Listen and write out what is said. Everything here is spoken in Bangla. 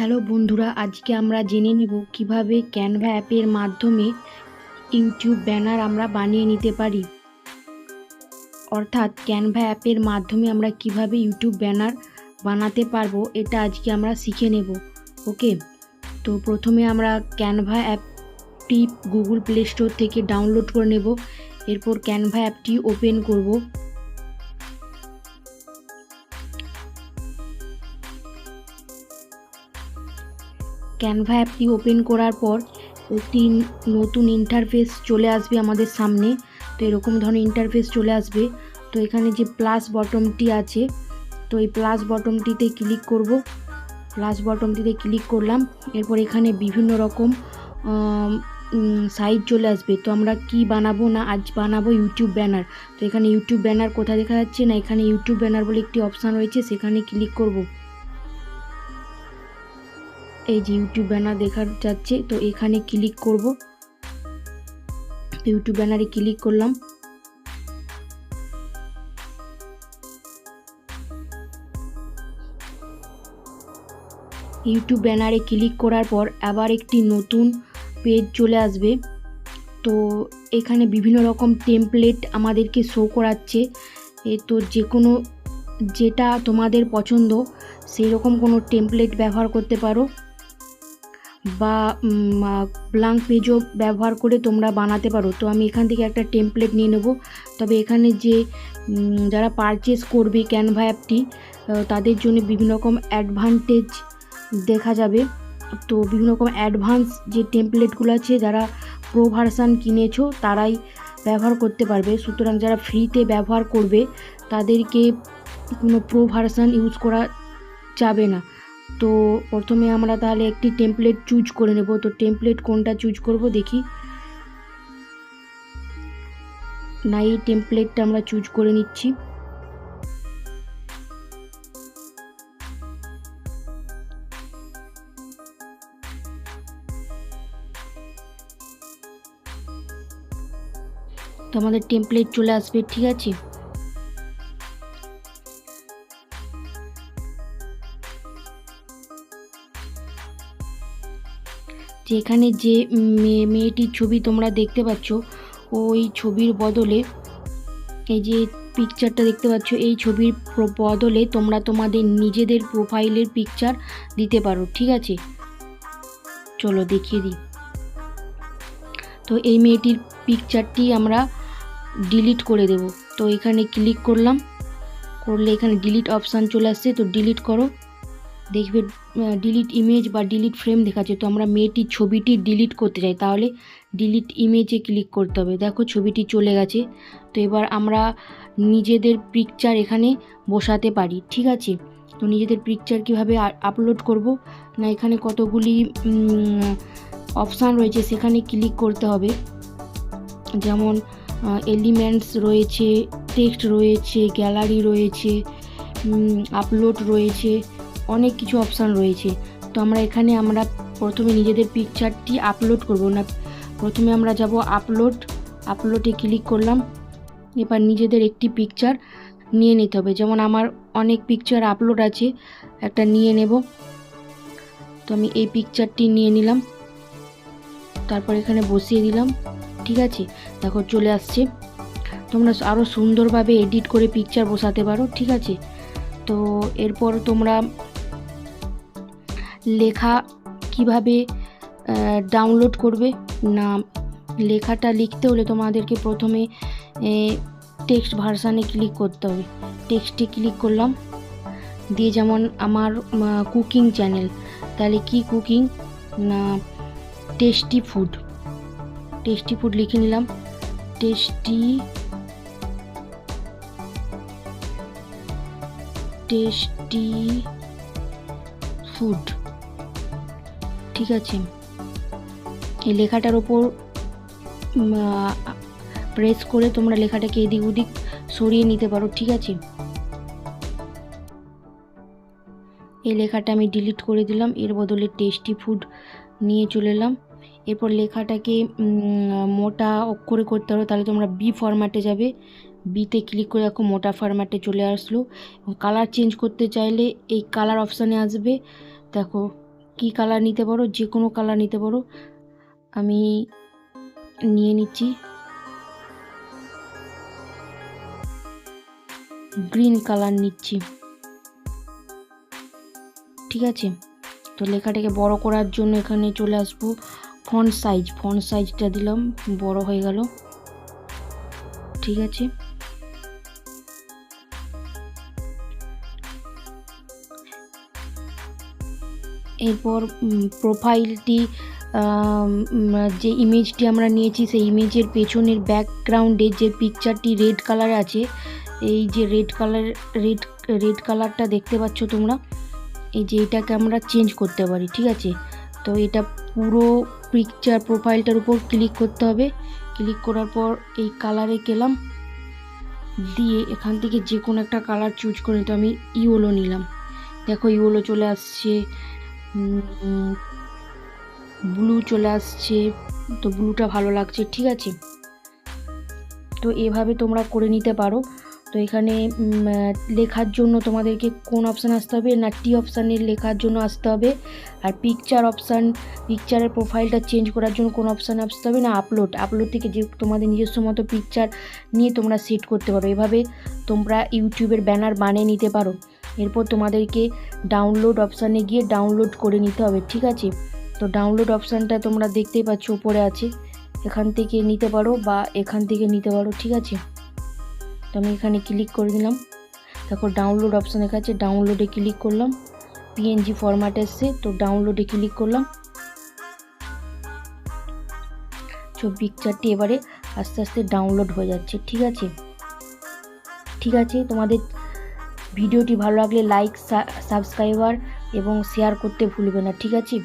হ্যালো বন্ধুরা, আজকে আমরা জেনে নেব কিভাবে ক্যানভা অ্যাপের মাধ্যমে ইউটিউব ব্যানার আমরা বানিয়ে নিতে পারি। অর্থাৎ ক্যানভা অ্যাপের মাধ্যমে আমরা কিভাবে ইউটিউব ব্যানার বানাতে পারবো, এটা আজকে আমরা শিখে নেব। ওকে, তো প্রথমে আমরা ক্যানভা অ্যাপটি গুগল প্লে স্টোর থেকে ডাউনলোড করে নেব। এরপর ক্যানভা অ্যাপটি ওপেন করব। ক্যানভা অ্যাপটি ওপেন করার পর একটি নতুন ইন্টারফেস চলে আসবে আমাদের সামনে। তো এরকম ধরনের ইন্টারফেস চলে আসবে। তো এখানে যে প্লাস বটমটি আছে, তো এই প্লাস বটমটিতে ক্লিক করব। প্লাস বটমটিতে ক্লিক করলাম। এরপর এখানে বিভিন্ন রকম সাইজ চলে আসবে। তো আমরা কি বানাবো না, আজ বানাবো ইউটিউব ব্যানার। তো এখানে ইউটিউব ব্যানার কোথায় দেখা যাচ্ছে না, এখানে ইউটিউব ব্যানার বলে একটি অপশান রয়েছে, সেখানে ক্লিক করব। এই যে ইউটিউব ব্যানার দেখা যাচ্ছে, তো এখানে ক্লিক করব। ইউটিউব ব্যানারে ক্লিক করলাম। ইউটিউব ব্যানারে ক্লিক করার পর আবার একটি নতুন পেজ চলে আসবে। তো এখানে বিভিন্ন রকম টেমপ্লেট আমাদেরকে শো করাচ্ছে। তো যে কোনো যেটা তোমাদের পছন্দ সেই রকম কোনো টেমপ্লেট ব্যবহার করতে পারো, বা ব্ল্যাঙ্ক পেজও ব্যবহার করে তোমরা বানাতে পারো। তো আমি এখান থেকে একটা টেমপ্লেট নিয়ে নেব। তবে এখানে যে যারা পারচেস করবে ক্যানভা অ্যাপটি, তাদের জন্য বিভিন্ন রকম অ্যাডভান্টেজ দেখা যাবে। তো বিভিন্ন রকম অ্যাডভান্স যে টেমপ্লেটগুলো আছে, যারা প্রো ভার্সান কিনেছো তারাই ব্যবহার করতে পারবে। সুতরাং যারা ফ্রিতে ব্যবহার করবে তাদেরকে কোনো প্রো ভার্সান ইউজ করা যাবে না। তো প্রথমে আমরা তাহলে একটি টেমপ্লেট চুজ করে নেব। তো টেমপ্লেট কোনটা চুজ করব দেখি। না, এই টেমপ্লেটটা আমরা চুজ করে নিচ্ছি। তো আমাদের টেমপ্লেট চলে আসবে, ঠিক আছে। যেখানে যে মেয়েটির ছবি তোমরা দেখতে পাচ্ছ, ওই ছবির বদলে এই যে পিকচারটা দেখতে পাচ্ছ, এই ছবির বদলে তোমরা তোমাদের নিজেদের প্রোফাইলের পিকচার দিতে পারো, ঠিক আছে। চলো দেখিয়ে দিই। তো এই মেয়েটির পিকচারটি আমরা ডিলিট করে দেব। তো এখানে ক্লিক করলাম, করলে এখানে ডিলিট অপশান চলে আসছে। তো ডিলিট করো, দেখবে ডিলিট ইমেজ বা ডিলিট ফ্রেম দেখাচ্ছে। তো আমরা মেয়েটির ছবিটি ডিলিট করতে চাই, তাহলে ডিলিট ইমেজে ক্লিক করতে হবে। দেখো ছবিটি চলে গেছে। তো এবার আমরা নিজেদের পিকচার এখানে বসাতে পারি, ঠিক আছে। তো নিজেদের পিকচার কীভাবে আপলোড করব না, এখানে কতগুলি অপশান রয়েছে, সেখানে ক্লিক করতে হবে। যেমন এলিমেন্টস রয়েছে, টেক্সট রয়েছে, গ্যালারি রয়েছে, আপলোড রয়েছে, অনেক কিছু অপশান রয়েছে। তো আমরা প্রথমে নিজেদের পিকচারটি আপলোড করব না, প্রথমে আমরা যাব আপলোডে ক্লিক করলাম। এবার নিজেদের একটি পিকচার নিয়ে নিতে হবে। যেমন আমার অনেক পিকচার আপলোড আছে, একটা নিয়ে নেব। তো আমি এই পিকচারটি নিয়ে নিলাম, তারপর এখানে বসিয়ে দিলাম, ঠিক আছে। দেখো চলে আসছে। তোমরা আরও সুন্দরভাবে এডিট করে পিকচার বসাতে পারো, ঠিক আছে। তো এরপর তোমরা লেখা কিভাবে ডাউনলোড করবে না, লেখাটা লিখতে হলে তোমাদেরকে প্রথমে টেক্সট ভার্সানে ক্লিক করতে হবে। টেক্সটে ক্লিক করলাম, দিয়ে যেমন আমার কুকিং চ্যানেল, তাহলে কি কুকিং না টেস্টি ফুড লিখে নিলাম। টেস্টি ফুড, ঠিক আছে। এই লেখাটার ওপর প্রেস করে তোমরা লেখাটাকে এদিক ওদিক সরিয়ে নিতে পারো, ঠিক আছে। এই লেখাটা আমি ডিলিট করে দিলাম, এর বদলে টেস্টি ফুড নিয়ে চলে এলাম। এরপর লেখাটাকে মোটা অক্ষরে করতে হবে, তাহলে তোমরা বি ফরম্যাটে যাবে। বিতে ক্লিক করে দেখো মোটা ফরম্যাটে চলে আসলো। কালার চেঞ্জ করতে চাইলে এই কালার অপশানে আসবে, দেখো কি কালার নিতে পারো, যে কোনো কালার নিতে পারো। আমি নিয়ে নিচ্ছি গ্রিন কালার নিচ্ছি, ঠিক আছে। তো লেখাটাকে বড় করার জন্য এখানে চলে আসবো ফন্ট সাইজটা দিলাম, বড় হয়ে গেল, ঠিক আছে। এরপর প্রোফাইলটি যে ইমেজটি আমরা নিয়েছি সেই ইমেজের পেছনের ব্যাকগ্রাউন্ডে যে পিকচারটি রেড কালার আছে, এই যে রেড কালারটা দেখতে পাচ্ছ তোমরা, এই যে এটাকে আমরা চেঞ্জ করতে পারি, ঠিক আছে। তো এটা পুরো পিকচার প্রোফাইলটার উপর ক্লিক করতে হবে। ক্লিক করার পর এই কালারে গেলাম, দিয়ে এখান থেকে যে কোনো একটা কালার চুজ করে নিতে। আমি ইয়েলো নিলাম, দেখো ইয়েলো চলে আসছে, ব্লু চলে আসছে, তো ব্লুটা ভালো লাগছে, ঠিক আছে। তো এভাবে তোমরা করে নিতে পারো। তো এখানে লেখার জন্য তোমাদেরকে কোন অপশান আসতে হবে না, টি অপশানে লেখার জন্য আসতে হবে। আর পিকচারের প্রোফাইলটা চেঞ্জ করার জন্য কোন অপশানে আসতে হবে না, আপলোড থেকে যে তোমাদের নিজস্ব মতো পিকচার নিয়ে তোমরা সেট করতে পারো। এভাবে তোমরা ইউটিউবের ব্যানার বানিয়ে নিতে পারো। এরপর তোমাদেরকে ডাউনলোড অপশানে গিয়ে ডাউনলোড করে নিতে হবে, ঠিক আছে। তো ডাউনলোড অপশানটা তোমরা দেখতেই পাচ্ছ উপরে আছে, এখান থেকে নিতে পারো বা এখান থেকে নিতে পারো, ঠিক আছে। তো আমি এখানে ক্লিক করে দিলাম, দেখো ডাউনলোড অপশান আছে, ডাউনলোডে ক্লিক করলাম, পিএনজি ফরম্যাট এসছে, তো ডাউনলোডে ক্লিক করলাম। তো পিকচারটি এবারে আস্তে আস্তে ডাউনলোড হয়ে যাচ্ছে, ঠিক আছে। তোমাদের ভিডিওটি ভালো লাগলে লাইক, সাবস্ক্রাইবার এবং শেয়ার করতে ভুলবে না, ঠিক আছে।